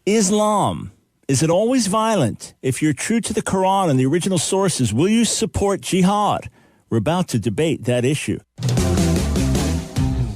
Islam, is it always violent? If you're true to the Quran and the original sources, will you support jihad? We're about to debate that issue.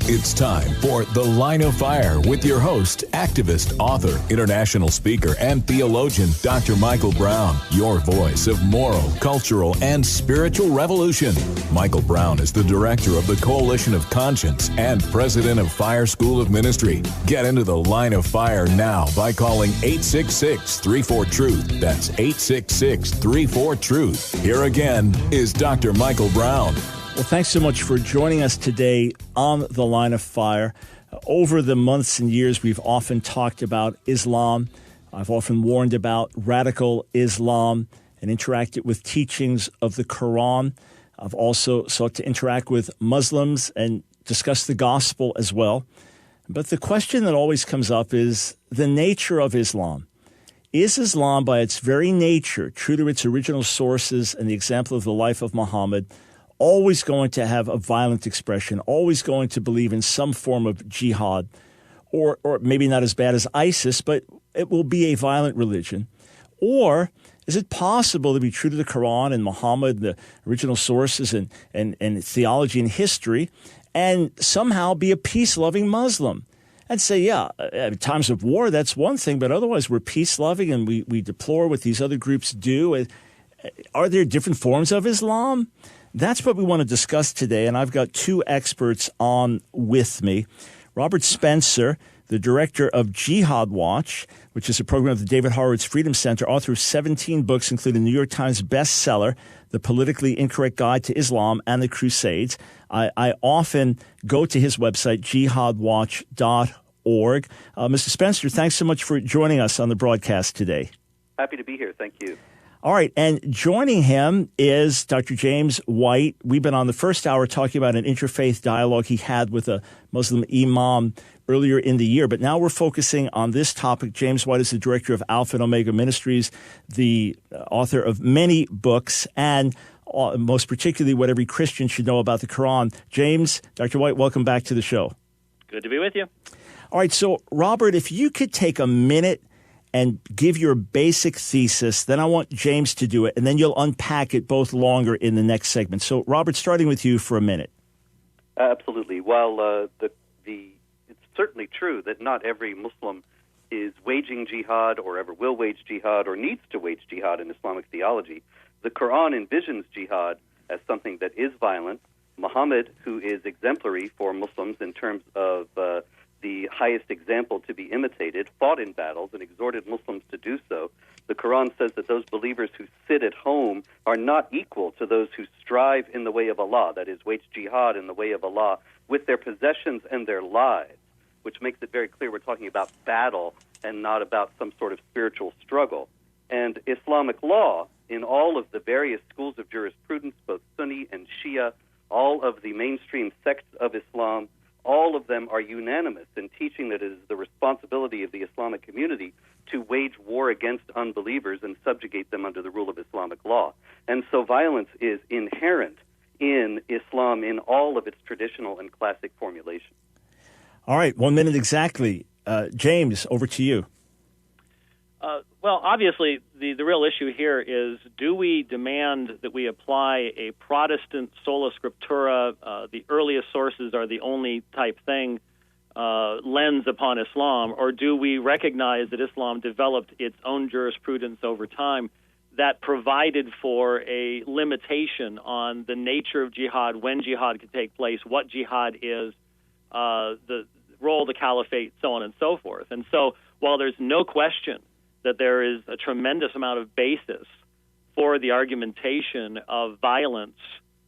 It's time for The Line of Fire with your host, activist, author, international speaker, and theologian, Dr. Michael Brown, your voice of moral, cultural, and spiritual revolution. Michael Brown is the director of the Coalition of Conscience and president of Fire School of Ministry. Get into The Line of Fire now by calling 866-34-TRUTH. That's 866-34-TRUTH. Here again is Dr. Michael Brown. Well, thanks so much for joining us today on The Line of Fire. Over the months and years, we've often talked about Islam. I've often warned about radical Islam and interacted with teachings of the Quran. I've also sought to interact with Muslims and discuss the gospel as well. But the question that always comes up is the nature of Islam. Is Islam, by its very nature, true to its original sources and the example of the life of Muhammad, always going to have a violent expression, always going to believe in some form of jihad, or maybe not as bad as ISIS, but it will be a violent religion? Or is it possible to be true to the Quran and Muhammad, the original sources and theology and history, and somehow be a peace-loving Muslim? And say, yeah, at times of war, that's one thing, but otherwise we're peace-loving and we deplore what these other groups do. Are there different forms of Islam? That's what we want to discuss today, and I've got two experts on with me. Robert Spencer, the director of Jihad Watch, which is a program of the David Horowitz Freedom Center, author of 17 books, including the New York Times bestseller, The Politically Incorrect Guide to Islam and the Crusades. I often go to his website, jihadwatch.org. Mr. Spencer, thanks so much for joining us on the broadcast today. Happy to be here. Thank you. All right, and joining him is Dr. James White. We've been on the first hour talking about an interfaith dialogue he had with a Muslim imam earlier in the year, but now we're focusing on this topic. James White is the director of Alpha and Omega Ministries, the author of many books, and most particularly what every Christian should know about the Quran. James, Dr. White, welcome back to the show. Good to be with you. All right, so Robert, if you could take a minute and give your basic thesis, then I want James to do it, and then you'll unpack it both longer in the next segment. So, Robert, starting with you for a minute. Absolutely. While it's certainly true that not every Muslim is waging jihad or ever will wage jihad or needs to wage jihad in Islamic theology, the Quran envisions jihad as something that is violent. Muhammad, who is exemplary for Muslims in terms of the highest example to be imitated, fought in battles and exhorted Muslims to do so. The Quran says that those believers who sit at home are not equal to those who strive in the way of Allah, that is, wage jihad in the way of Allah, with their possessions and their lives, which makes it very clear we're talking about battle and not about some sort of spiritual struggle. And Islamic law, in all of the various schools of jurisprudence, both Sunni and Shia, all of the mainstream sects of Islam, all of them are unanimous in teaching that it is the responsibility of the Islamic community to wage war against unbelievers and subjugate them under the rule of Islamic law. And so violence is inherent in Islam in all of its traditional and classic formulations. All right, 1 minute exactly. James, over to you. Well, obviously, the real issue here is, do we demand that we apply a Protestant sola scriptura, the earliest sources are the only type thing, lens upon Islam, or do we recognize that Islam developed its own jurisprudence over time that provided for a limitation on the nature of jihad, when jihad could take place, what jihad is, the role of the caliphate, so on and so forth. And so while there's no question that there is a tremendous amount of basis for the argumentation of violence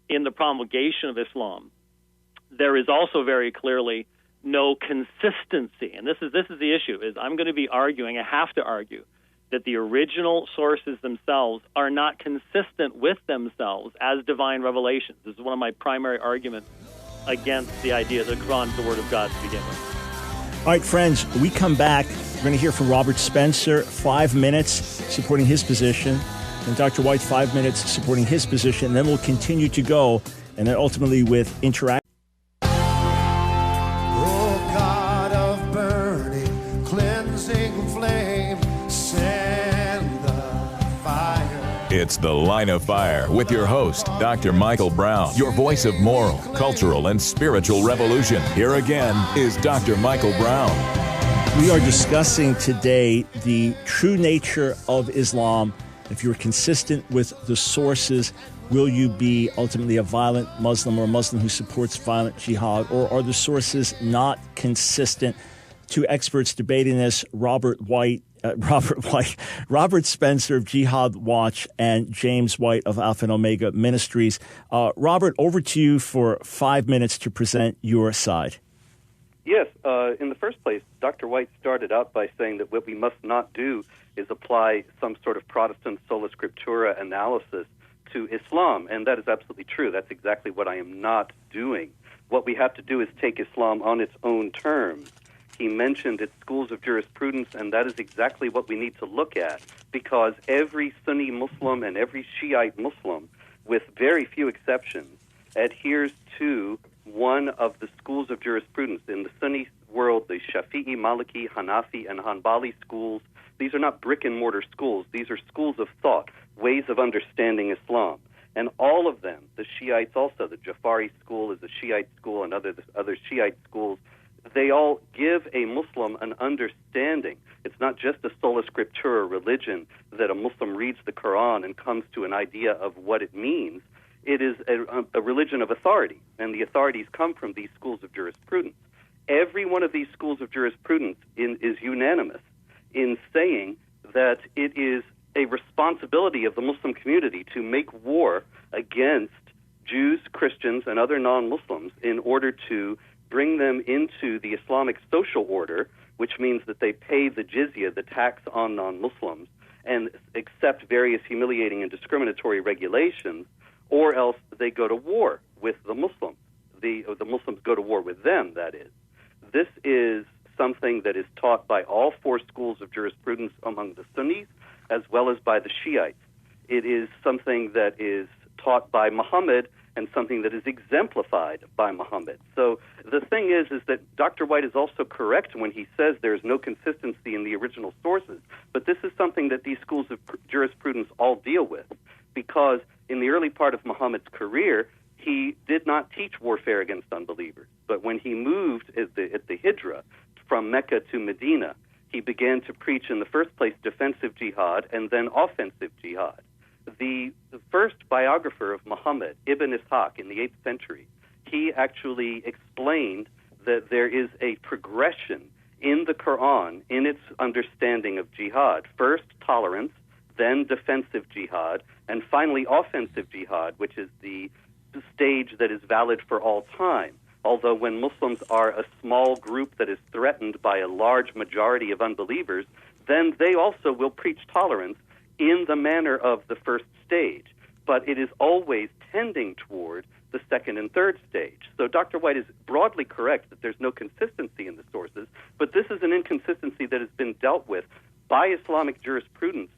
in the promulgation of Islam, there is also very clearly no consistency. And this is the issue, is I'm going to be arguing, I have to argue, that the original sources themselves are not consistent with themselves as divine revelations. This is one of my primary arguments against the idea that the Quran is the Word of God to begin with. All right, friends, we come back. We're going to hear from Robert Spencer, 5 minutes supporting his position, and Dr. White, 5 minutes supporting his position. And then we'll continue to go, and then ultimately with interaction. Oh, God of burning, cleansing consuming flame. Send the fire. It's The Line of Fire with your host, Dr. Michael Brown, your voice of moral, cultural, and spiritual revolution. Here again is Dr. Michael Brown. We are discussing today the true nature of Islam. If you're consistent with the sources, will you be ultimately a violent Muslim or a Muslim who supports violent jihad? Or are the sources not consistent? Two experts debating this, Robert Spencer of Jihad Watch and James White of Alpha and Omega Ministries. Robert, over to you for 5 minutes to present your side. Yes, in the first place, Dr. White started out by saying that what we must not do is apply some sort of Protestant sola scriptura analysis to Islam, and that is absolutely true. That's exactly what I am not doing. What we have to do is take Islam on its own terms. He mentioned its schools of jurisprudence, and that is exactly what we need to look at, because every Sunni Muslim and every Shiite Muslim, with very few exceptions, adheres to one of the schools of jurisprudence. In the Sunni world, the Shafi'i, Maliki, Hanafi, and Hanbali schools, these are not brick-and-mortar schools. These are schools of thought, ways of understanding Islam. And all of them, the Shiites also, the Jafari school is a Shiite school, and other Shiite schools, they all give a Muslim an understanding. It's not just a sola scriptura religion that a Muslim reads the Quran and comes to an idea of what it means. It is a religion of authority, and the authorities come from these schools of jurisprudence. Every one of these schools of jurisprudence is unanimous in saying that it is a responsibility of the Muslim community to make war against Jews, Christians, and other non-Muslims in order to bring them into the Islamic social order, which means that they pay the jizya, the tax on non-Muslims, and accept various humiliating and discriminatory regulations, or else they go to war with the Muslims. The Muslims go to war with them, that is. This is something that is taught by all four schools of jurisprudence among the Sunnis, as well as by the Shiites. It is something that is taught by Muhammad and something that is exemplified by Muhammad. So the thing is that Dr. White is also correct when he says there is no consistency in the original sources, but this is something that these schools of jurisprudence all deal with, because in the early part of Muhammad's career, he did not teach warfare against unbelievers. But when he moved at the Hijrah from Mecca to Medina, he began to preach in the first place defensive jihad and then offensive jihad. The first biographer of Muhammad, Ibn Ishaq, in the 8th century, he actually explained that there is a progression in the Quran in its understanding of jihad. First, tolerance, then defensive jihad, and finally offensive jihad, which is the stage that is valid for all time. Although when Muslims are a small group that is threatened by a large majority of unbelievers, then they also will preach tolerance in the manner of the first stage. But it is always tending toward the second and third stage. So Dr. White is broadly correct that there's no consistency in the sources, but this is an inconsistency that has been dealt with by Islamic jurisprudence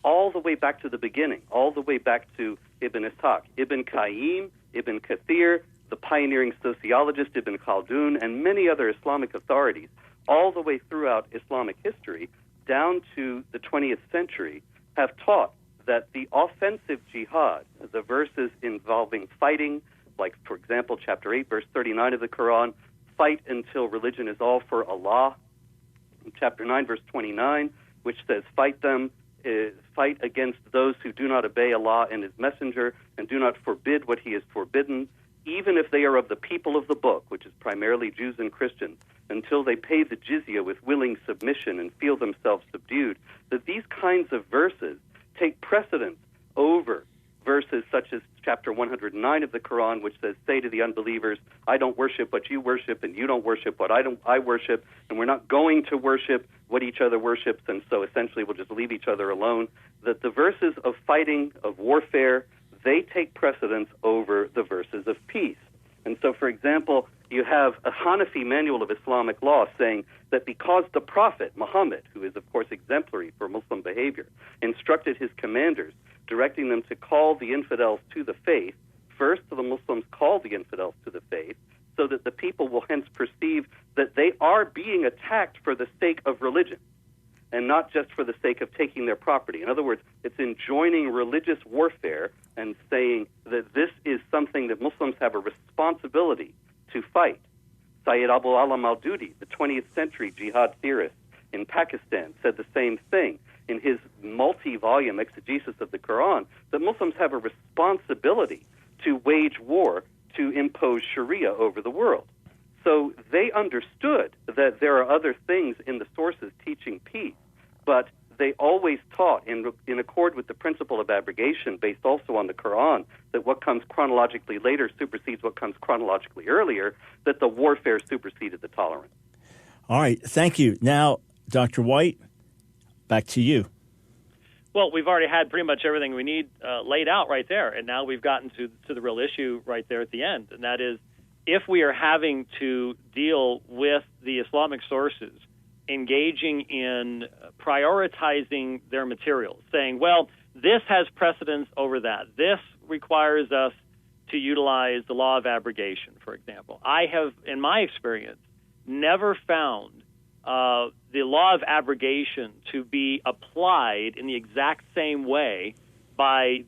all the way back to the beginning, all the way back to Ibn Ishaq, Ibn Qayyim, Ibn Kathir, the pioneering sociologist Ibn Khaldun, and many other Islamic authorities, all the way throughout Islamic history, down to the 20th century, have taught that the offensive jihad, the verses involving fighting, like, for example, chapter 8, verse 39 of the Quran, fight until religion is all for Allah. Chapter 9, verse 29, which says, fight against those who do not obey Allah and His Messenger and do not forbid what He has forbidden, even if they are of the people of the book, which is primarily Jews and Christians, until they pay the jizya with willing submission and feel themselves subdued, that these kinds of verses take precedence over verses such as chapter 109 of the Quran, which says, say to the unbelievers, I don't worship what you worship, and you don't worship what I worship, and we're not going to worship what each other worships, and so essentially we'll just leave each other alone. That the verses of fighting, of warfare, they take precedence over the verses of peace. And so, for example, you have a Hanafi manual of Islamic law saying that because the Prophet, Muhammad, who is, of course, exemplary for Muslim behavior, instructed his commanders, directing them to call the infidels to the faith, first the Muslims call the infidels to the faith, so that the people will hence perceive that they are being attacked for the sake of religion. and not just for the sake of taking their property. In other words, it's enjoining religious warfare and saying that this is something that Muslims have a responsibility to fight. Sayyid Abu Alam al-Dudi, the 20th century jihad theorist in Pakistan, said the same thing in his multi-volume exegesis of the Quran, that Muslims have a responsibility to wage war to impose Sharia over the world. So they understood that there are other things in the sources teaching peace, but they always taught in accord with the principle of abrogation, based also on the Quran, that what comes chronologically later supersedes what comes chronologically earlier, that the warfare superseded the tolerance. All right. Thank you. Now, Dr. White, back to you. Well, we've already had pretty much everything we need laid out right there, and now we've gotten to the real issue right there at the end, and that is, if we are having to deal with the Islamic sources engaging in prioritizing their materials, saying, well, this has precedence over that. This requires us to utilize the law of abrogation, for example. I have, in my experience, never found the law of abrogation to be applied in the exact same way by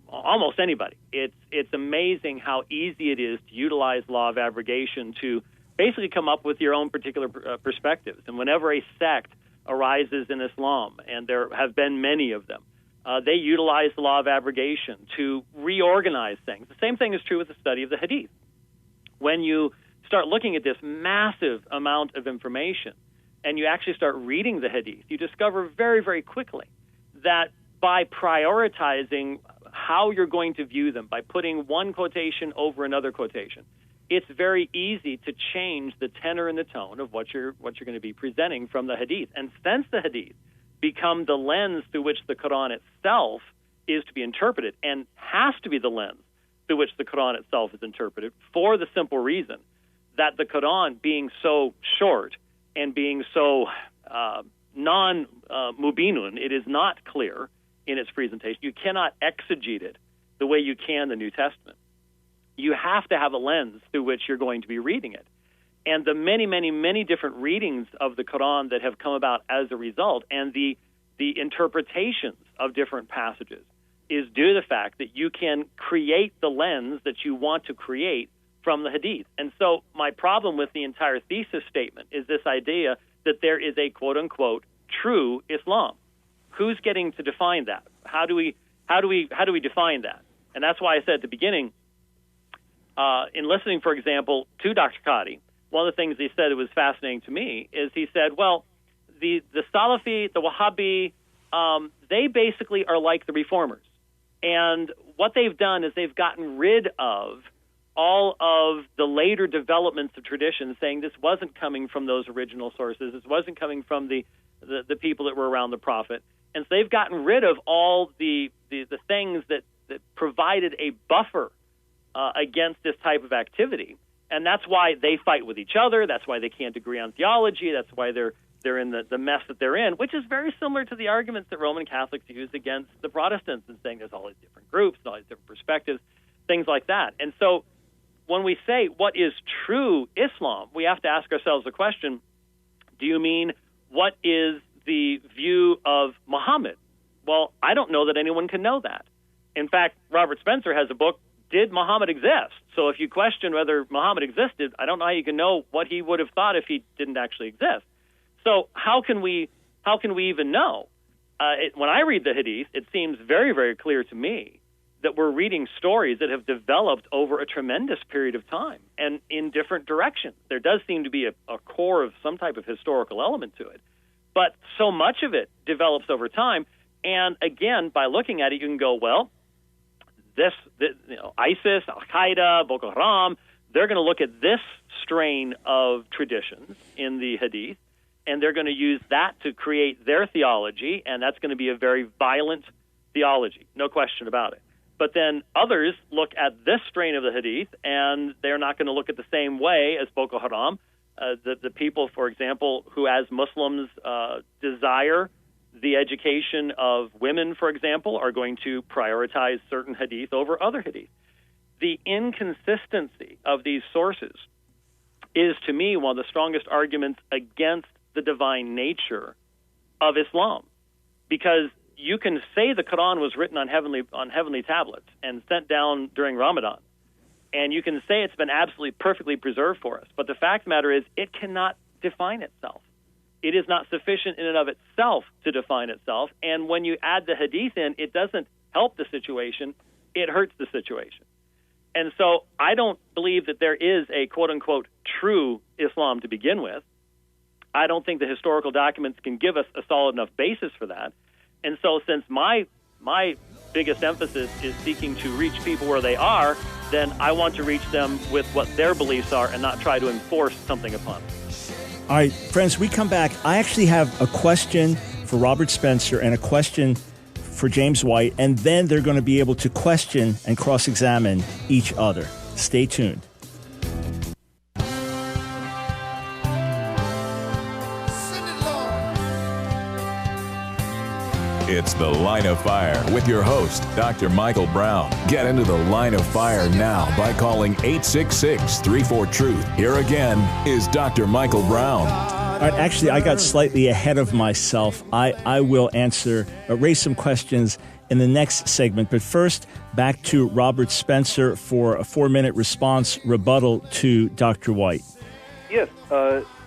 almost anybody. It's amazing how easy it is to utilize law of abrogation to basically come up with your own particular perspectives. And whenever a sect arises in Islam, and there have been many of them, they utilize the law of abrogation to reorganize things. The same thing is true with the study of the Hadith. When you start looking at this massive amount of information and you actually start reading the Hadith, you discover very, very quickly that by prioritizing how you're going to view them, by putting one quotation over another quotation, it's very easy to change the tenor and the tone of what you're going to be presenting from the Hadith. And since the Hadith become the lens through which the Quran itself is to be interpreted, and has to be the lens through which the Quran itself is interpreted, for the simple reason that the Quran, being so short and being so non-mubinun, it is not clear in its presentation. You cannot exegete it the way you can the New Testament. You have to have a lens through which you're going to be reading it. And the many, many, many different readings of the Quran that have come about as a result, and the interpretations of different passages, is due to the fact that you can create the lens that you want to create from the Hadith. And so my problem with the entire thesis statement is this idea that there is a quote-unquote true Islam. Who's getting to define that? How do we define that? And that's why I said at the beginning, in listening, for example, to Dr. Qadi, one of the things he said that was fascinating to me is he said, well, the Salafi, the Wahhabi, they basically are like the Reformers. And what they've done is they've gotten rid of all of the later developments of tradition, saying this wasn't coming from those original sources, this wasn't coming from the people that were around the Prophet. And so they've gotten rid of all the things that provided a buffer against this type of activity. And that's why they fight with each other. That's why they can't agree on theology. That's why they're in the mess that they're in, which is very similar to the arguments that Roman Catholics use against the Protestants, and saying there's all these different groups, all these different perspectives, things like that. And so when we say what is true Islam, we have to ask ourselves the question, do you mean what is the view of Muhammad? Well, I don't know that anyone can know that. In fact, Robert Spencer has a book, Did Muhammad Exist? So if you question whether Muhammad existed, I don't know how you can know what he would have thought if he didn't actually exist. So how can we even know? When I read the Hadith, it seems very, very clear to me that we're reading stories that have developed over a tremendous period of time and in different directions. There does seem to be a core of some type of historical element to it, but so much of it develops over time. And again, by looking at it, you can go, well, ISIS, Al-Qaeda, Boko Haram, they're going to look at this strain of traditions in the Hadith, and they're going to use that to create their theology, and that's going to be a very violent theology, no question about it. But then others look at this strain of the Hadith, and they're not going to look at the same way as Boko Haram. The people, for example, who as Muslims desire the education of women, for example, are going to prioritize certain Hadith over other Hadith. The inconsistency of these sources is, to me, one of the strongest arguments against the divine nature of Islam, because you can say the Quran was written on heavenly tablets and sent down during Ramadan, and you can say it's been absolutely perfectly preserved for us. But the fact of the matter is, it cannot define itself. It is not sufficient in and of itself to define itself. And when you add the hadith in, it doesn't help the situation, it hurts the situation. And so I don't believe that there is a quote-unquote true Islam to begin with. I don't think the historical documents can give us a solid enough basis for that. And so since my biggest emphasis is seeking to reach people where they are, then I want to reach them with what their beliefs are and not try to enforce something upon them. All right, friends, we come back. I actually have a question for Robert Spencer and a question for James White, and then they're going to be able to question and cross-examine each other. Stay tuned. It's The Line of Fire with your host, Dr. Michael Brown. Get into the Line of Fire now by calling 866-34-TRUTH. Here again is Dr. Michael Brown. All right, actually, I got slightly ahead of myself. I will raise some questions in the next segment. But first, back to Robert Spencer for a 4-minute response rebuttal to Dr. White. Yes.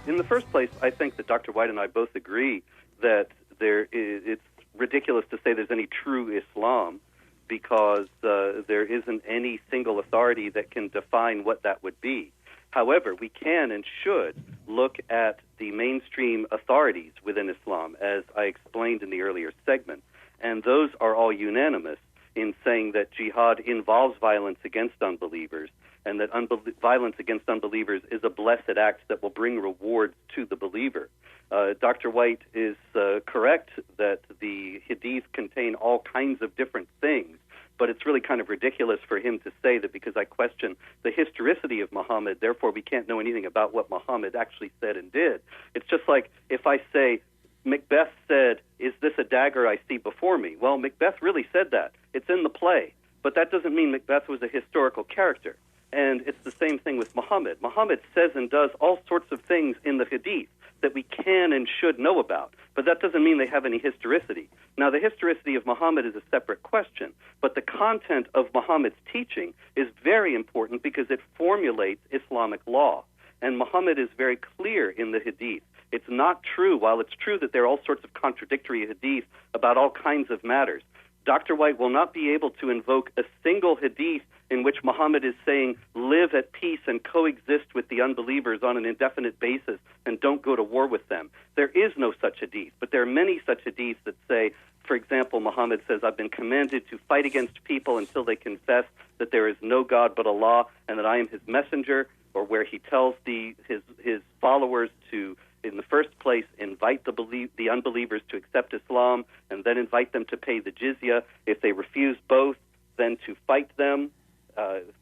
In the first place, I think that Dr. White and I both agree that it's ridiculous to say there's any true Islam, because there isn't any single authority that can define what that would be. However, we can and should look at the mainstream authorities within Islam, as I explained in the earlier segment, and those are all unanimous in saying that jihad involves violence against unbelievers, and that violence against unbelievers is a blessed act that will bring rewards to the believer. Dr. White is correct that the hadith contain all kinds of different things, but it's really kind of ridiculous for him to say that because I question the historicity of Muhammad, therefore we can't know anything about what Muhammad actually said and did. It's just like if I say, Macbeth said, "Is this a dagger I see before me?" Well, Macbeth really said that. It's in the play, but that doesn't mean Macbeth was a historical character. And it's the same thing with Muhammad. Muhammad says and does all sorts of things in the hadith that we can and should know about, but that doesn't mean they have any historicity. Now, the historicity of Muhammad is a separate question, but the content of Muhammad's teaching is very important because it formulates Islamic law. And Muhammad is very clear in the hadith. It's not true, while it's true that there are all sorts of contradictory hadith about all kinds of matters, Dr. White will not be able to invoke a single hadith in which Muhammad is saying, live at peace and coexist with the unbelievers on an indefinite basis and don't go to war with them. There is no such hadith, but there are many such hadiths that say, for example, Muhammad says, I've been commanded to fight against people until they confess that there is no God but Allah and that I am his messenger, or where he tells his followers to, in the first place, invite the unbelievers to accept Islam and then invite them to pay the jizya. If they refuse both, then to fight them,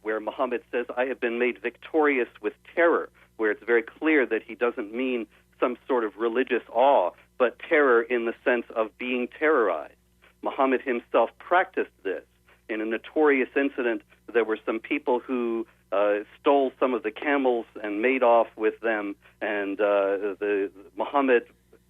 where Muhammad says, I have been made victorious with terror, where it's very clear that he doesn't mean some sort of religious awe, but terror in the sense of being terrorized. Muhammad himself practiced this. In a notorious incident, there were some people who stole some of the camels and made off with them, and Muhammad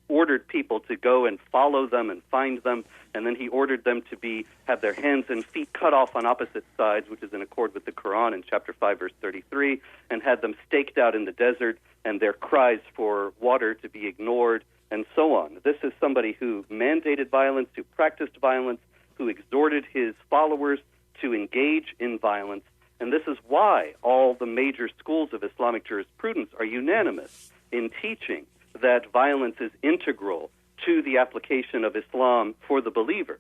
ordered people to go and follow them and find them, and then he ordered them to have their hands and feet cut off on opposite sides, which is in accord with the Quran in chapter 5, verse 33, and had them staked out in the desert, and their cries for water to be ignored, and so on. This is somebody who mandated violence, who practiced violence, who exhorted his followers to engage in violence, and this is why all the major schools of Islamic jurisprudence are unanimous in teaching that violence is integral to the application of Islam for the believer.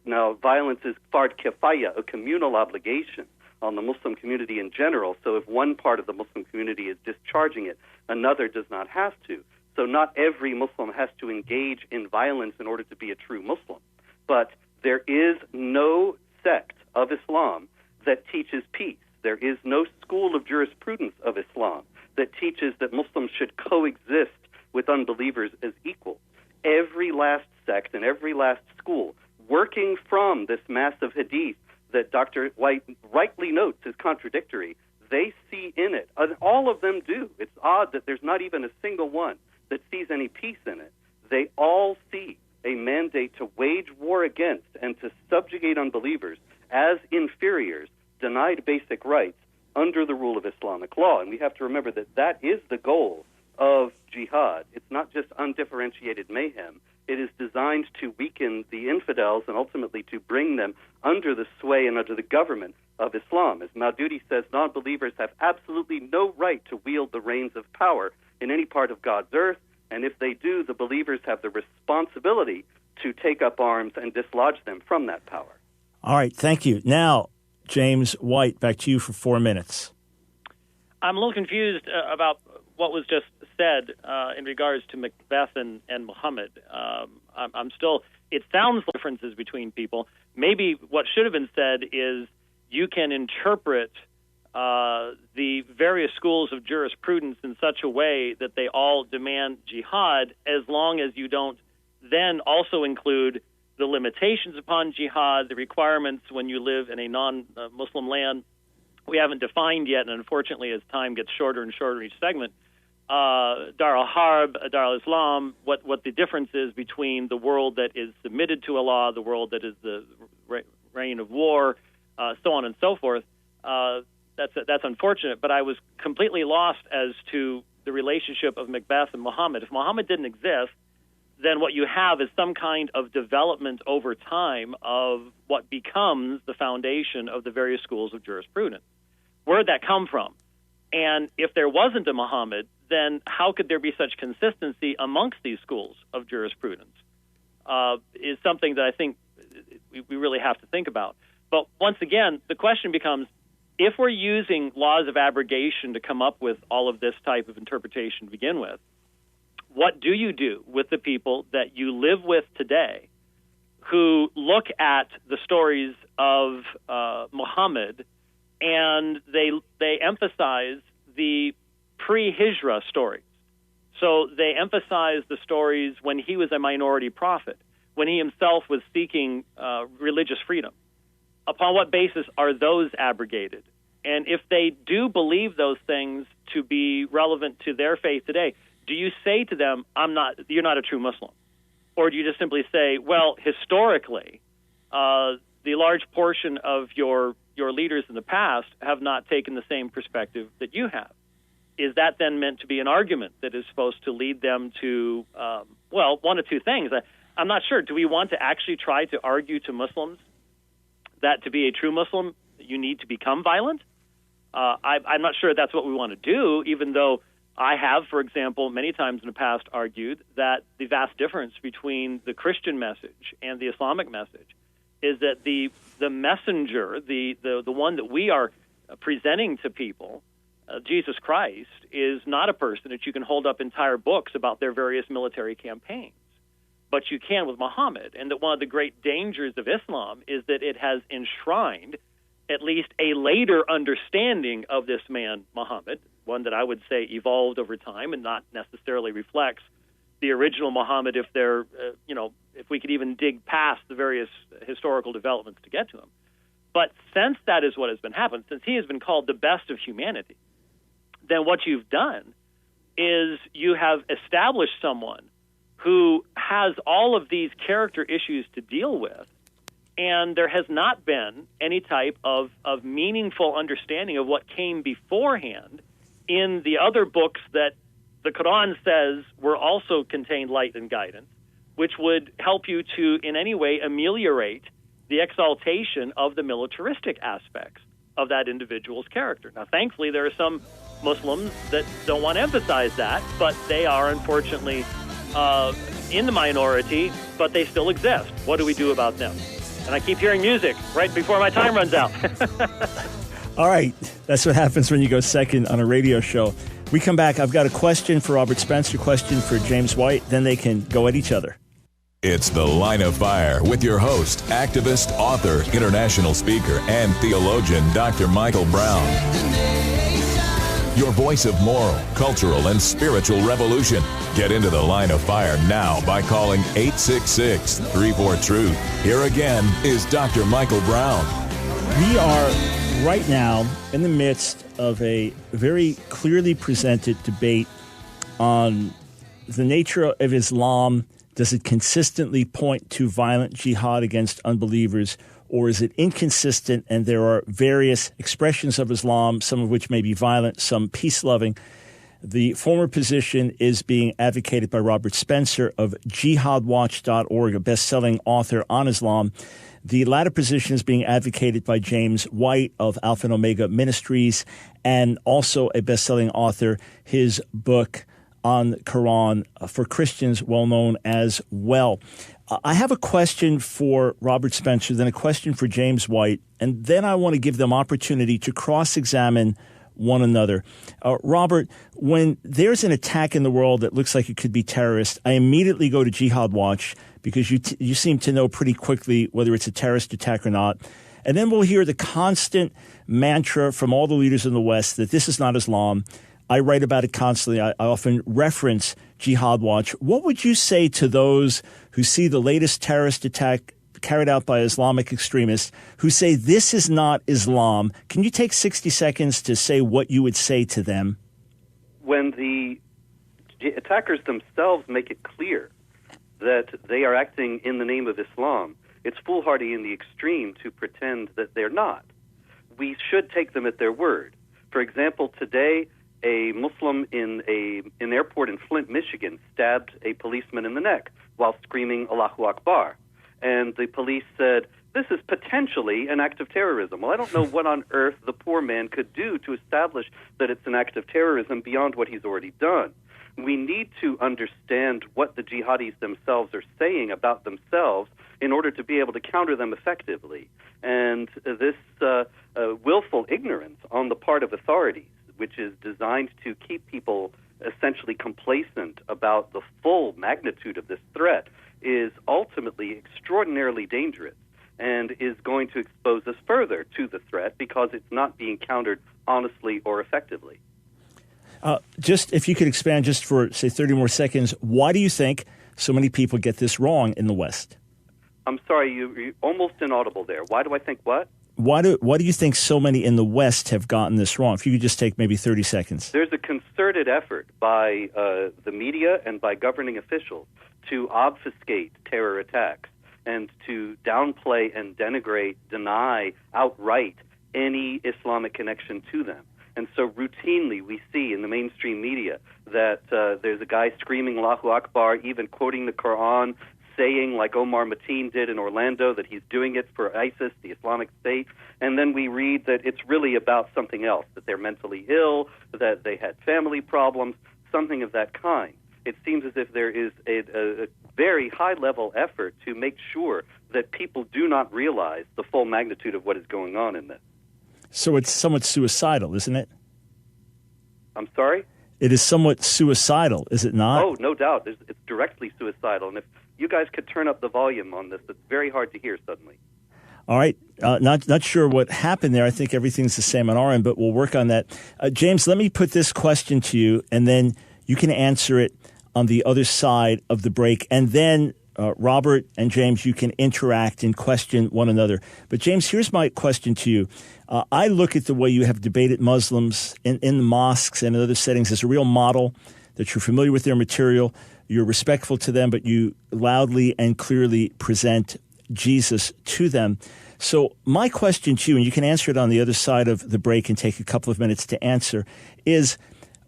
Now, violence is fard kifaya, a communal obligation on the Muslim community in general, so if one part of the Muslim community is discharging it, another does not have to. So not every Muslim has to engage in violence in order to be a true Muslim. But there is no sect of Islam that teaches peace. There is no school of jurisprudence of Islam that teaches that Muslims should coexist with unbelievers as equals. Every last sect and every last school, working from this massive hadith that Dr. White rightly notes is contradictory, they see in it, and all of them do. It's odd that there's not even a single one that sees any peace in it. they all see a mandate to wage war against and to subjugate unbelievers as inferiors, denied basic rights under the rule of Islamic law. And we have to remember that that is the goal of jihad. It's not just undifferentiated mayhem. It is designed to weaken the infidels and ultimately to bring them under the sway and under the government of Islam. As Maududi says, non-believers have absolutely no right to wield the reins of power in any part of God's earth, and if they do, the believers have the responsibility to take up arms and dislodge them from that power. All right, thank you. Now, James White, back to you for 4 minutes. I'm a little confused about what was just said in regards to Macbeth and Muhammad. I'm still, it sounds like differences between people. Maybe what should have been said is you can interpret the various schools of jurisprudence in such a way that they all demand jihad, as long as you don't then also include the limitations upon jihad, the requirements when you live in a non-Muslim land. We haven't defined yet, and unfortunately, as time gets shorter and shorter each segment, Dar al-Harb, Dar al-Islam, what the difference is between the world that is submitted to Allah, the world that is the reign of war, so on and so forth. That's unfortunate, but I was completely lost as to the relationship of Macbeth and Muhammad. If Muhammad didn't exist, then what you have is some kind of development over time of what becomes the foundation of the various schools of jurisprudence. Where'd that come from? And if there wasn't a Muhammad, then how could there be such consistency amongst these schools of jurisprudence? Is something that I think we really have to think about. But once again, the question becomes, if we're using laws of abrogation to come up with all of this type of interpretation to begin with, what do you do with the people that you live with today who look at the stories of Muhammad and they emphasize the pre-Hijra stories? So they emphasize the stories when he was a minority prophet, when he himself was seeking religious freedom. Upon what basis are those abrogated? And if they do believe those things to be relevant to their faith today, do you say to them, you're not a true Muslim? Or do you just simply say, well, historically, the large portion of your leaders in the past have not taken the same perspective that you have? Is that then meant to be an argument that is supposed to lead them to, one of two things? I'm not sure. Do we want to actually try to argue to Muslims that to be a true Muslim, you need to become violent? I'm not sure that's what we want to do, even though I have, for example, many times in the past argued that the vast difference between the Christian message and the Islamic message is that the messenger, the one that we are presenting to people, Jesus Christ, is not a person that you can hold up entire books about their various military campaigns. But you can with Muhammad, and that one of the great dangers of Islam is that it has enshrined at least a later understanding of this man, Muhammad, one that I would say evolved over time and not necessarily reflects the original Muhammad if they're, if we could even dig past the various historical developments to get to him. But since that is what has been happening, since he has been called the best of humanity, then what you've done is you have established someone who has all of these character issues to deal with, and there has not been any type of meaningful understanding of what came beforehand in the other books that the Quran says were also contained light and guidance, which would help you to in any way ameliorate the exaltation of the militaristic aspects of that individual's character. Now, thankfully, there are some Muslims that don't want to emphasize that, but they are unfortunately in the minority, but they still exist. What do we do about them? And I keep hearing music right before my time runs out. All right. That's what happens when you go second on a radio show. We come back. I've got a question for Robert Spencer, a question for James White. Then they can go at each other. It's The Line of Fire with your host, activist, author, international speaker, and theologian, Dr. Michael Brown. Your voice of moral, cultural, and spiritual revolution. Get into The Line of Fire now by calling 866-34-TRUTH. Here again is Dr. Michael Brown. We are right now in the midst of a very clearly presented debate on the nature of Islam Does it consistently point to violent jihad against unbelievers, or is it inconsistent and there are various expressions of Islam, some of which may be violent, some peace-loving? The former position is being advocated by Robert Spencer of jihadwatch.org, a best-selling author on Islam. The latter position is being advocated by James White of Alpha and Omega Ministries, and also a best-selling author. His book on the Quran for Christians, well known as well. I have a question for Robert Spencer, then a question for James White, and then I want to give them opportunity to cross-examine one another. Robert, when there's an attack in the world that looks like it could be terrorist, I immediately go to Jihad Watch because you seem to know pretty quickly whether it's a terrorist attack or not. And then we'll hear the constant mantra from all the leaders in the West that this is not Islam. I write about it constantly. I often reference Jihad Watch. What would you say to those who see the latest terrorist attack carried out by Islamic extremists who say this is not Islam? Can you take 60 seconds to say what you would say to them? When the attackers themselves make it clear that they are acting in the name of Islam, it's foolhardy in the extreme to pretend that they're not. We should take them at their word. For example, today, a Muslim in an airport in Flint, Michigan, stabbed a policeman in the neck while screaming Allahu Akbar. And the police said, this is potentially an act of terrorism. Well, I don't know what on earth the poor man could do to establish that it's an act of terrorism beyond what he's already done. We need to understand what the jihadis themselves are saying about themselves in order to be able to counter them effectively. And this willful ignorance on the part of authorities, which is designed to keep people essentially complacent about the full magnitude of this threat, is ultimately extraordinarily dangerous and is going to expose us further to the threat because it's not being countered honestly or effectively. Just if you could expand just for, say, 30 more seconds, why do you think so many people get this wrong in the West? I'm sorry, you're almost inaudible there. Why do I think what? Why do you think so many in the West have gotten this wrong? If you could just take maybe 30 seconds. There's a concerted effort by the media and by governing officials to obfuscate terror attacks and to downplay and denigrate, deny outright any Islamic connection to them. And so routinely we see in the mainstream media that there's a guy screaming Allahu Akbar, even quoting the Quran, saying, like Omar Mateen did in Orlando, that he's doing it for ISIS, the Islamic State, and then we read that it's really about something else, that they're mentally ill, that they had family problems, something of that kind. It seems as if there is a very high-level effort to make sure that people do not realize the full magnitude of what is going on in this. So it's somewhat suicidal, isn't it? I'm sorry? It is somewhat suicidal, is it not? Oh, no doubt. It's directly suicidal. And if you guys could turn up the volume on this, it's very hard to hear suddenly. All right. Not sure what happened there. I think everything's the same on our end, but we'll work on that. James, let me put this question to you, and then you can answer it on the other side of the break. And then, Robert and James, you can interact and question one another. But, James, here's my question to you. I look at the way you have debated Muslims in the mosques and in other settings as a real model, that you're familiar with their material, you're respectful to them, but you loudly and clearly present Jesus to them. So my question to you, and you can answer it on the other side of the break and take a couple of minutes to answer, is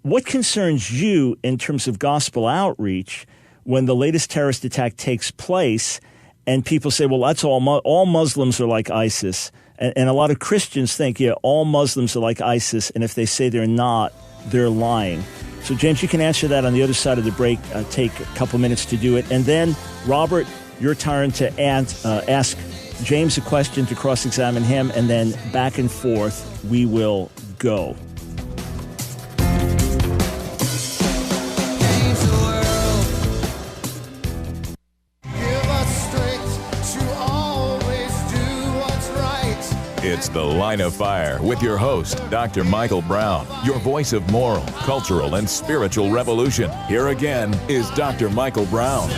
what concerns you in terms of gospel outreach when the latest terrorist attack takes place and people say, well, that's all Muslims are like ISIS. And a lot of Christians think, yeah, all Muslims are like ISIS, and if they say they're not, they're lying. So, James, you can answer that on the other side of the break. Take a couple minutes to do it. And then, Robert, your turn to ask James a question, to cross-examine him, and then back and forth we will go. It's The Line of Fire with your host, Dr. Michael Brown, your voice of moral, cultural, and spiritual revolution. Here again is Dr. Michael Brown.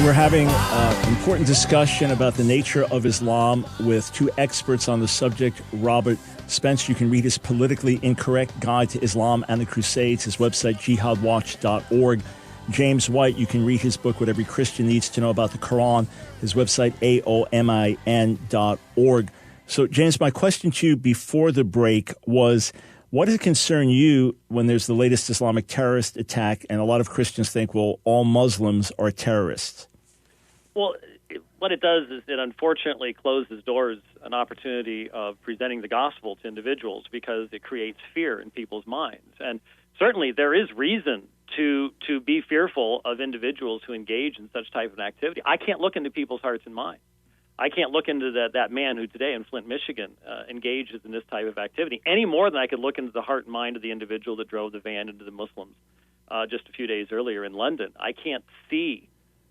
We're having an important discussion about the nature of Islam with two experts on the subject. Robert Spencer, you can read his politically incorrect guide to Islam and the Crusades, his website, jihadwatch.org. James White. You can read his book, What Every Christian Needs to Know About the Quran, his website, aomin.org. So, James, my question to you before the break was, what does it concern you when there's the latest Islamic terrorist attack and a lot of Christians think, well, all Muslims are terrorists? Well, what it does is it unfortunately closes doors an opportunity of presenting the gospel to individuals because it creates fear in people's minds. And certainly there is reason to be fearful of individuals who engage in such type of activity. I can't look into people's hearts and minds. I can't look into that man who today in Flint, Michigan, engages in this type of activity any more than I could look into the heart and mind of the individual that drove the van into the Muslims just a few days earlier in London. I can't see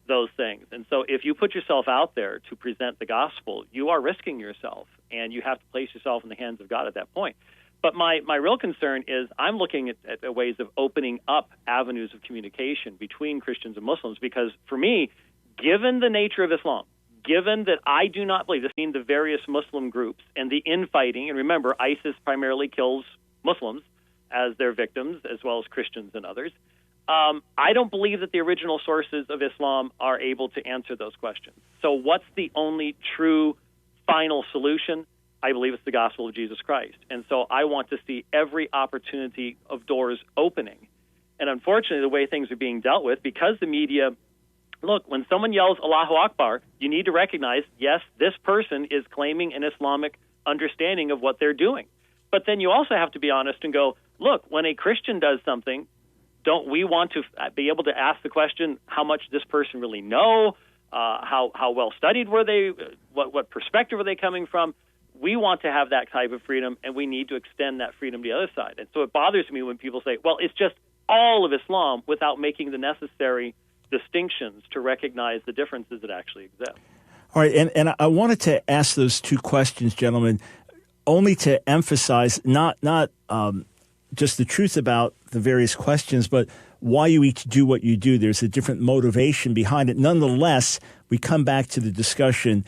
those things. And so if you put yourself out there to present the gospel, you are risking yourself, and you have to place yourself in the hands of God at that point. But my real concern is I'm looking at ways of opening up avenues of communication between Christians and Muslims, because for me, given the nature of Islam, given that I do not believe, in the various Muslim groups and the infighting, and remember, ISIS primarily kills Muslims as their victims, as well as Christians and others, I don't believe that the original sources of Islam are able to answer those questions. So what's the only true final solution? I believe it's the gospel of Jesus Christ. And so I want to see every opportunity of doors opening. And unfortunately, the way things are being dealt with, because the media, look, when someone yells Allahu Akbar, you need to recognize, yes, this person is claiming an Islamic understanding of what they're doing. But then you also have to be honest and go, look, when a Christian does something, don't we want to be able to ask the question, how much does this person really know? How well studied were they? What perspective are they coming from? We want to have that type of freedom, and we need to extend that freedom to the other side. And so it bothers me when people say, well, it's just all of Islam, without making the necessary distinctions to recognize the differences that actually exist. All right, and I wanted to ask those two questions, gentlemen, only to emphasize not just the truth about the various questions, but why you each do what you do. There's a different motivation behind it. Nonetheless, we come back to the discussion,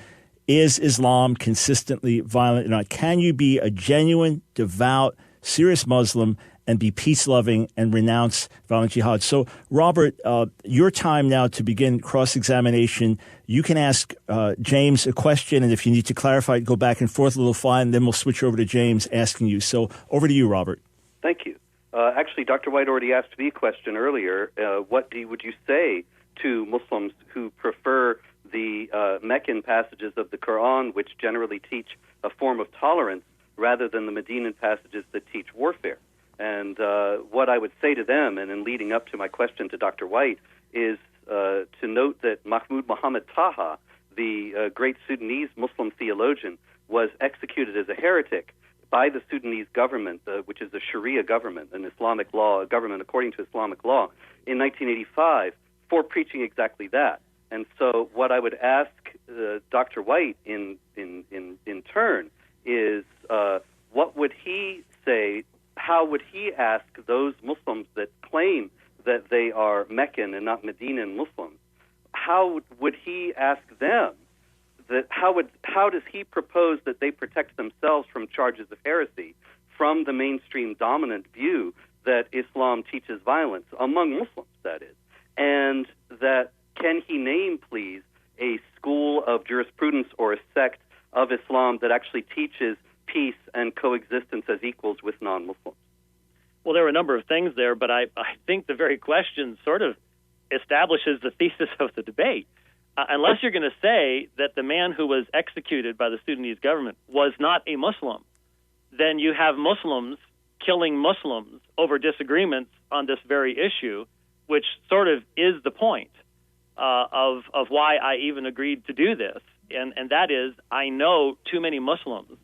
is Islam consistently violent or not? Can you be a genuine, devout, serious Muslim and be peace-loving and renounce violent jihad? So, Robert, your time now to begin cross-examination. You can ask James a question, and if you need to clarify it, go back and forth a little fine, and then we'll switch over to James asking you. So, over to you, Robert. Thank you. Actually, Dr. White already asked me a question earlier. What would you say to Muslims who prefer the Meccan passages of the Quran, which generally teach a form of tolerance, rather than the Medinan passages that teach warfare? And what I would say to them, and in leading up to my question to Dr. White, is to note that Mahmoud Muhammad Taha, the great Sudanese Muslim theologian, was executed as a heretic by the Sudanese government, which is a Sharia government, an Islamic law, a government according to Islamic law, in 1985 for preaching exactly that. And so what I would ask Dr. White in turn is what would he say, how would he ask those Muslims that claim that they are Meccan and not Medinan Muslims, how would he ask them that how does he propose that they protect themselves from charges of heresy from the mainstream dominant view that Islam teaches violence among Muslims, that is, and that can he name, please, a school of jurisprudence or a sect of Islam that actually teaches peace and coexistence as equals with non-Muslims? Well, there are a number of things there, but I think the very question sort of establishes the thesis of the debate. Unless you're going to say that the man who was executed by the Sudanese government was not a Muslim, then you have Muslims killing Muslims over disagreements on this very issue, which sort of is the point of why I even agreed to do this. And that is, I know too many Muslims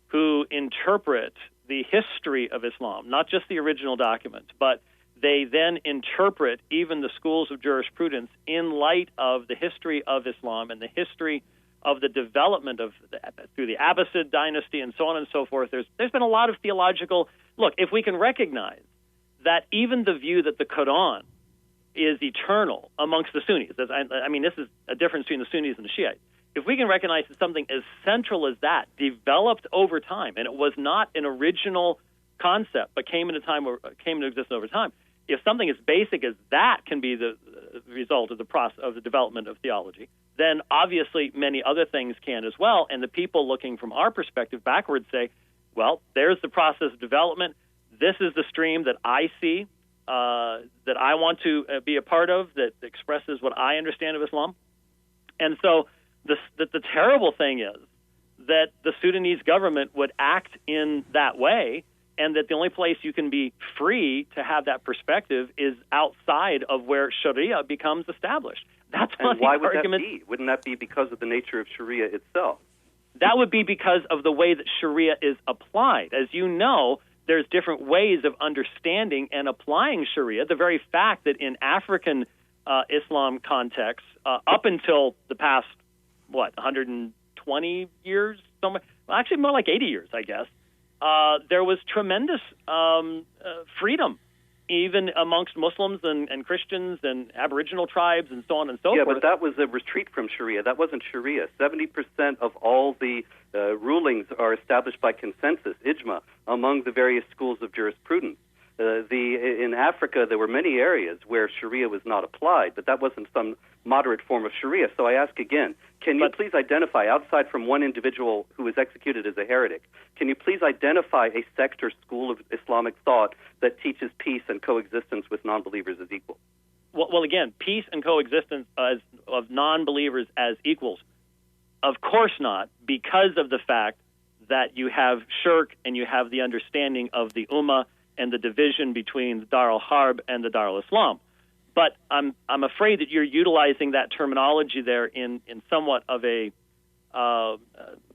who interpret the history of Islam, not just the original document, but they then interpret even the schools of jurisprudence in light of the history of Islam and the history of the development of through the Abbasid dynasty and so on and so forth. There's been a lot of theological look. If we can recognize that even the view that the Quran is eternal amongst the Sunnis, I mean, this is a difference between the Sunnis and the Shiites. If we can recognize that something as central as that developed over time, and it was not an original concept, but came into existence over time, if something as basic as that can be the result of the process of the development of theology, then obviously many other things can as well. And the people looking from our perspective backwards say, well, there's the process of development. This is the stream that I see, that I want to be a part of, that expresses what I understand of Islam. And so the terrible thing is that the Sudanese government would act in that way, and that the only place you can be free to have that perspective is outside of where Sharia becomes established. That's one of the arguments. Why would that be? Wouldn't that be because of the nature of Sharia itself? That would be because of the way that Sharia is applied. As you know, there's different ways of understanding and applying Sharia. The very fact that in African Islam contexts, up until the past, 120 years? Somewhere, well, actually more like 80 years, I guess. There was tremendous freedom, even amongst Muslims and Christians and Aboriginal tribes and so on and so forth. Yeah, but that was a retreat from Sharia. That wasn't Sharia. 70% of all the rulings are established by consensus, ijma, among the various schools of jurisprudence. In Africa, there were many areas where Sharia was not applied, but that wasn't some moderate form of Sharia. So I ask again, can you please identify, outside from one individual who was executed as a heretic, can you please identify a sect or school of Islamic thought that teaches peace and coexistence with non-believers as equals? Well, again, peace and coexistence of non-believers as equals. Of course not, because of the fact that you have shirk and you have the understanding of the Ummah and the division between the Dar al-Harb and the Dar al-Islam. But I'm afraid that you're utilizing that terminology there in somewhat of a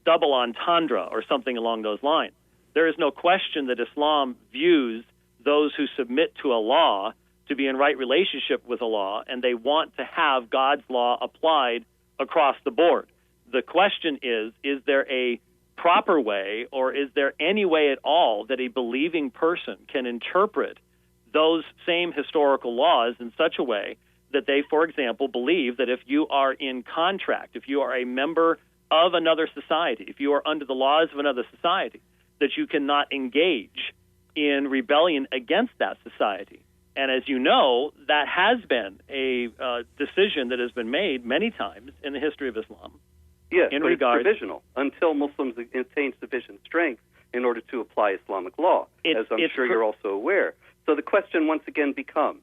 double entendre or something along those lines. There is no question that Islam views those who submit to Allah to be in right relationship with Allah, and they want to have God's law applied across the board. The question is there a proper way, or is there any way at all that a believing person can interpret those same historical laws in such a way that they, for example, believe that if you are in contract, if you are a member of another society, if you are under the laws of another society, that you cannot engage in rebellion against that society? And as you know, that has been a decision that has been made many times in the history of Islam. Yes, but it's provisional until Muslims attain sufficient strength in order to apply Islamic law, as I'm sure you're also aware. So the question once again becomes,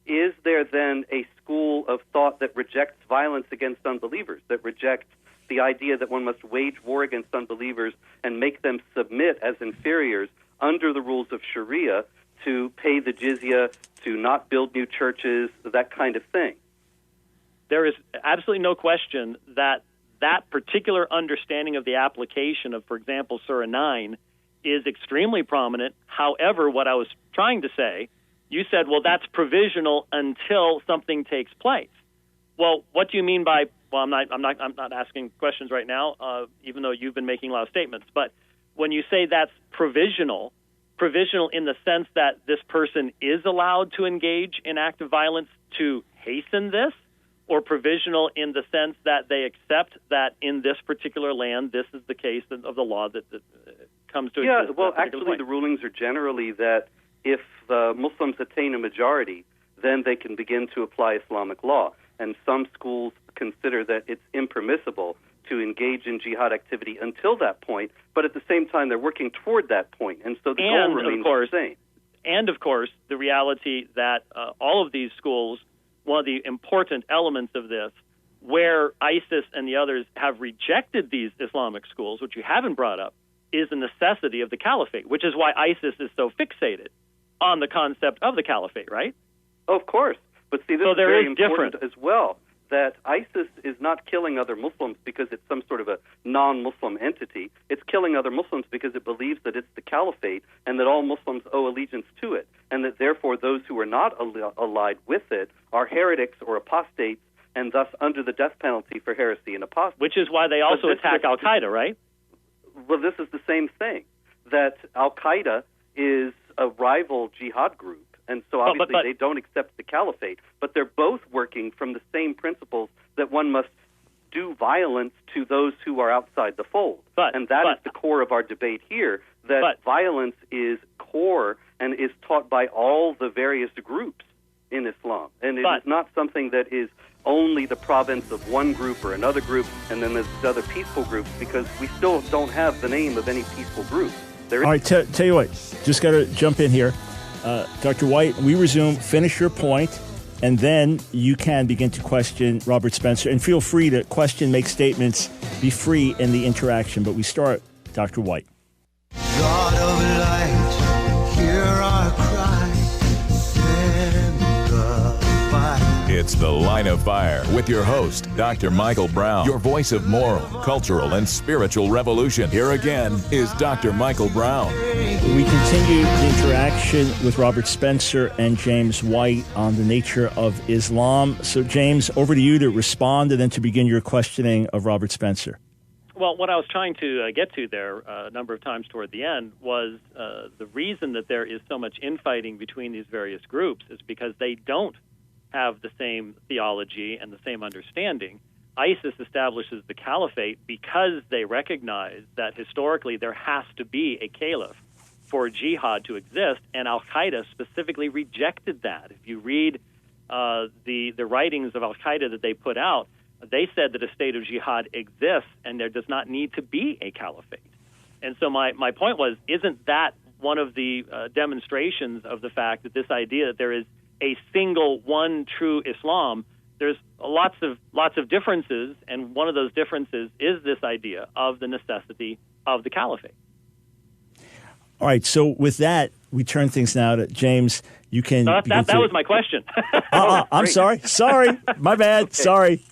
is there then a school of thought that rejects violence against unbelievers, that rejects the idea that one must wage war against unbelievers and make them submit as inferiors under the rules of Sharia to pay the jizya, to not build new churches, that kind of thing? There is absolutely no question that that particular understanding of the application of, for example, Surah 9 is extremely prominent. However, what I was trying to say, you said, well, that's provisional until something takes place. Well, what do you mean by, well, I'm not asking questions right now, even though you've been making a lot of statements, but when you say that's provisional in the sense that this person is allowed to engage in active violence to hasten this, or provisional in the sense that they accept that in this particular land, this is the case of the law that comes to exist? Yeah, well, actually, the rulings are generally that if Muslims attain a majority, then they can begin to apply Islamic law. And some schools consider that it's impermissible to engage in jihad activity until that point, but at the same time, they're working toward that point. And so the goal remains the same. And, of course, the reality that all of these schools, one of the important elements of this, where ISIS and the others have rejected these Islamic schools, which you haven't brought up, is the necessity of the caliphate, which is why ISIS is so fixated on the concept of the caliphate, right? Of course. But see, this is very important as well, that ISIS is not killing other Muslims because it's some sort of a non-Muslim entity. It's killing other Muslims because it believes that it's the caliphate and that all Muslims owe allegiance to it, and that therefore those who are not allied with it are heretics or apostates, and thus under the death penalty for heresy and apostasy. Which is why they also attack al-Qaeda, right? Well, this is the same thing, that al-Qaeda is a rival jihad group, and so obviously they don't accept the caliphate, but they're both working from the same principles that one must do violence to those who are outside the fold. And that is the core of our debate here, that violence is core and is taught by all the various groups in Islam. And it is not something that is only the province of one group or another group, and then there's other peaceful groups, because we still don't have the name of any peaceful group. All right, tell you what, just got to jump in here. Dr. White, we resume, finish your point, and then you can begin to question Robert Spencer. And feel free to question, make statements, be free in the interaction. But we start, Dr. White. God of light, hear our cry, send the fire. It's The Line of Fire with your host, Dr. Michael Brown, your voice of moral, cultural, and spiritual revolution. Here again is Dr. Michael Brown. We continue the interaction with Robert Spencer and James White on the nature of Islam. So, James, over to you to respond and then to begin your questioning of Robert Spencer. Well, what I was trying to get to there a number of times toward the end was the reason that there is so much infighting between these various groups is because they don't have the same theology and the same understanding. ISIS establishes the caliphate because they recognize that historically there has to be a caliph for jihad to exist, and Al-Qaeda specifically rejected that. If you read the writings of Al-Qaeda that they put out, they said that a state of jihad exists and there does not need to be a caliphate. And so my point was, isn't that one of the demonstrations of the fact that this idea that there is a single, one true Islam, there's lots of differences, and one of those differences is this idea of the necessity of the caliphate. All right, so with that, we turn things now to James. You can. No, that was my question. I'm sorry. My bad. Okay. Sorry.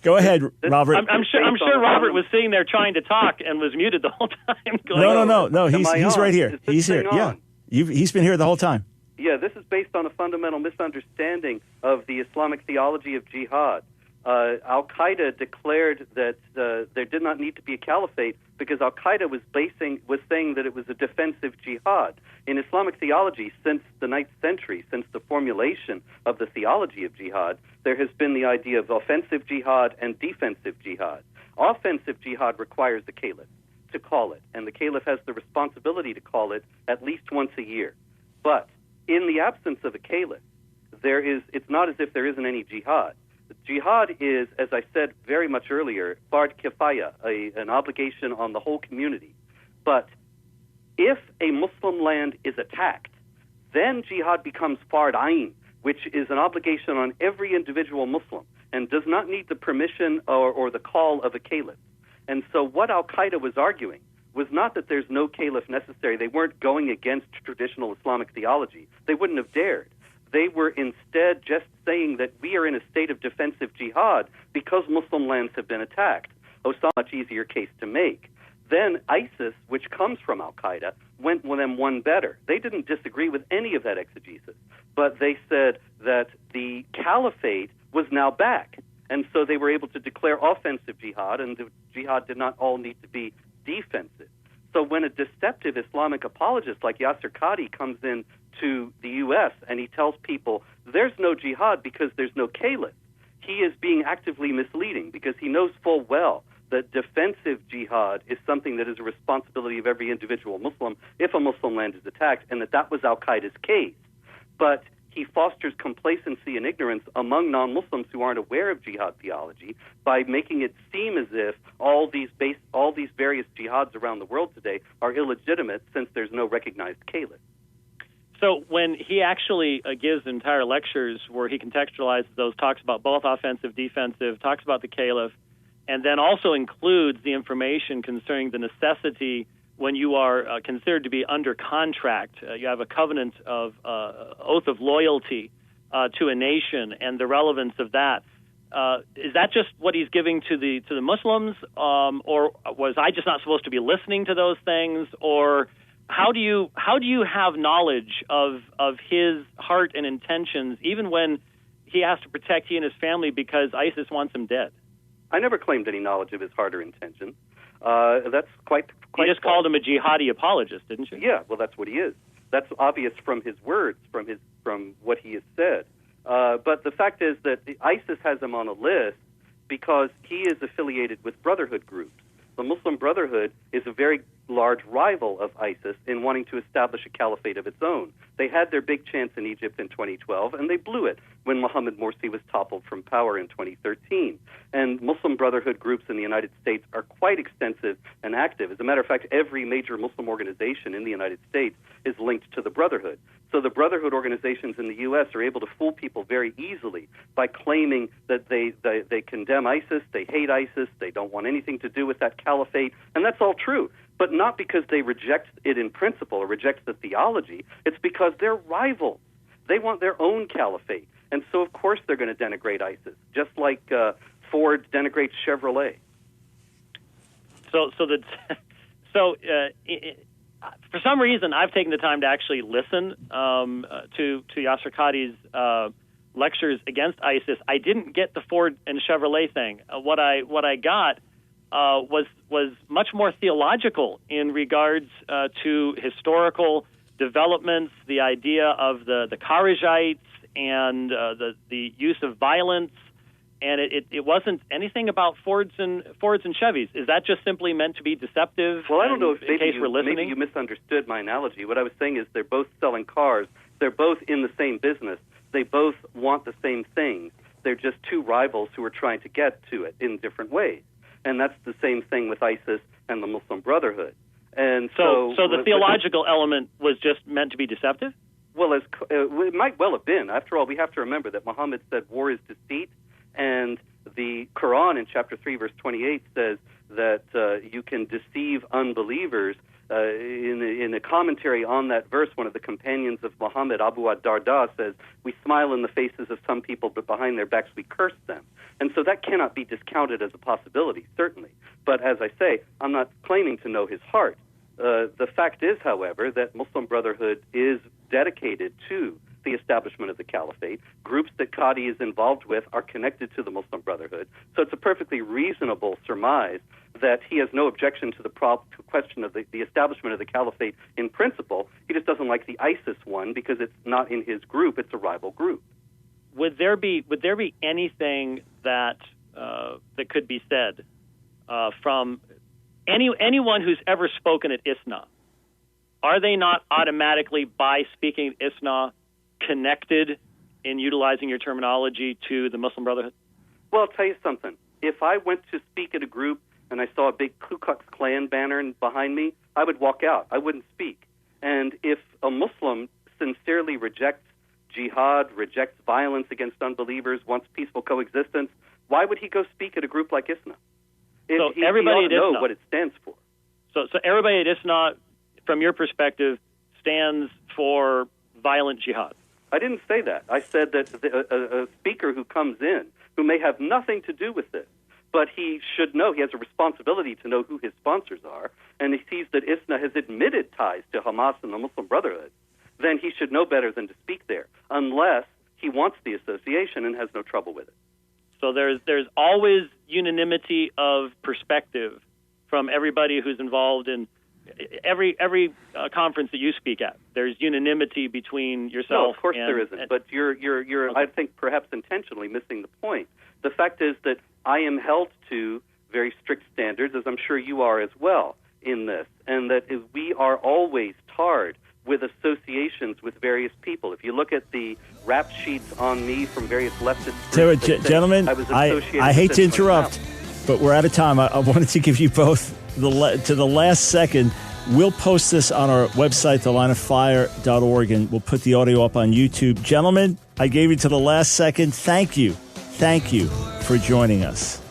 Go ahead, Robert. I'm sure Robert was sitting there trying to talk and was muted the whole time. No. He's right here. He's here. Yeah, he's been here the whole time. Yeah, this is based on a fundamental misunderstanding of the Islamic theology of jihad. Al-Qaeda declared that there did not need to be a caliphate because Al-Qaeda was saying that it was a defensive jihad. In Islamic theology, since the 9th century, since the formulation of the theology of jihad, there has been the idea of offensive jihad and defensive jihad. Offensive jihad requires the caliph to call it, and the caliph has the responsibility to call it at least once a year. But in the absence of a caliph, it's not as if there isn't any jihad. Jihad is, as I said very much earlier, fard kifaya, an obligation on the whole community. But if a Muslim land is attacked, then jihad becomes fard ayn, which is an obligation on every individual Muslim and does not need the permission or the call of a caliph. And so what Al-Qaeda was arguing was not that there's no caliph necessary. They weren't going against traditional Islamic theology. They wouldn't have dared. They were instead just saying that we are in a state of defensive jihad because Muslim lands have been attacked. So much easier case to make. Then ISIS, which comes from Al-Qaeda, went with them one better. They didn't disagree with any of that exegesis, but they said that the caliphate was now back. And so they were able to declare offensive jihad, and the jihad did not all need to be defensive. So when a deceptive Islamic apologist like Yasser Qadi comes in to the U.S. and he tells people there's no jihad because there's no caliph, he is being actively misleading because he knows full well that defensive jihad is something that is a responsibility of every individual Muslim if a Muslim land is attacked, and that was Al-Qaeda's case. But he fosters complacency and ignorance among non-Muslims who aren't aware of jihad theology by making it seem as if all these various jihads around the world today are illegitimate since there's no recognized caliph. So when he actually gives entire lectures where he contextualizes those, talks about both offensive, defensive, talks about the caliph, and then also includes the information concerning the necessity when you are considered to be under contract, you have a covenant of oath of loyalty to a nation, and the relevance of that. Is that just what he's giving to the Muslims, or was I just not supposed to be listening to those things, or how do you have knowledge of his heart and intentions, even when he has to protect he and his family because ISIS wants him dead? I never claimed any knowledge of his heart or intention. That's quite. You just called him a jihadi apologist, didn't you? Yeah, well, that's what he is. That's obvious from his words, from what he has said. But the fact is that ISIS has him on a list because he is affiliated with brotherhood groups. The Muslim Brotherhood is a very large rival of ISIS in wanting to establish a caliphate of its own. They had their big chance in Egypt in 2012, and they blew it when Mohammed Morsi was toppled from power in 2013. And Muslim Brotherhood groups in the United States are quite extensive and active. As a matter of fact, every major Muslim organization in the United States is linked to the Brotherhood. So the Brotherhood organizations in the U.S. are able to fool people very easily by claiming that they condemn ISIS, they hate ISIS, they don't want anything to do with that caliphate, and that's all true. But not because they reject it in principle or reject the theology. It's because they're rivals. They want their own caliphate. And so, of course, they're going to denigrate ISIS, just like Ford denigrates Chevrolet. For some reason, I've taken the time to actually listen to Yasser Qadhi's lectures against ISIS. I didn't get the Ford and Chevrolet thing. What I got was much more theological in regards to historical developments, the idea of the Kharijites and the use of violence, and it wasn't anything about Fords and Chevys. Is that just simply meant to be deceptive? Well, I don't know if maybe you misunderstood my analogy. What I was saying is they're both selling cars. They're both in the same business. They both want the same thing. They're just two rivals who are trying to get to it in different ways. And that's the same thing with ISIS and the Muslim Brotherhood. And so the theological element was just meant to be deceptive? Well, it might well have been. After all, we have to remember that Muhammad said war is deceit, and the Quran in chapter 3, verse 28 says that you can deceive unbelievers. In a commentary on that verse, one of the companions of Muhammad, Abu ad-Darda, says, "We smile in the faces of some people, but behind their backs we curse them." And so that cannot be discounted as a possibility, certainly. But as I say, I'm not claiming to know his heart. The fact is, however, that Muslim Brotherhood is dedicated to the establishment of the caliphate. Groups that Qadhi is involved with are connected to the Muslim Brotherhood. So it's a perfectly reasonable surmise that he has no objection to the question of the establishment of the caliphate in principle. He just doesn't like the ISIS one because it's not in his group, it's a rival group. Would there be anything that could be said from anyone who's ever spoken at ISNA? Are they not automatically, by speaking at ISNA, connected in utilizing your terminology to the Muslim Brotherhood? Well, I'll tell you something. If I went to speak at a group and I saw a big Ku Klux Klan banner behind me, I would walk out. I wouldn't speak. And if a Muslim sincerely rejects jihad, rejects violence against unbelievers, wants peaceful coexistence, why would he go speak at a group like ISNA? So everybody at know ISNA, what it stands for. So everybody at ISNA, from your perspective, stands for violent jihad. I didn't say that. I said that a speaker who comes in, who may have nothing to do with this, but he should know, he has a responsibility to know who his sponsors are, and he sees that ISNA has admitted ties to Hamas and the Muslim Brotherhood, then he should know better than to speak there, unless he wants the association and has no trouble with it. So there's always unanimity of perspective from everybody who's involved in every conference that you speak at. There's unanimity between yourself. No, of course there isn't. But you're okay. I think perhaps intentionally missing the point. The fact is that I am held to very strict standards, as I'm sure you are as well, in this, and that we are always tarred with associations with various people. If you look at the rap sheets on me from various leftist groups, gentlemen, I hate to interrupt, but we're out of time. I wanted to give you both to the last second. We'll post this on our website, thelineoffire.org, and we'll put the audio up on YouTube. Gentlemen, I gave you to the last second. Thank you for joining us.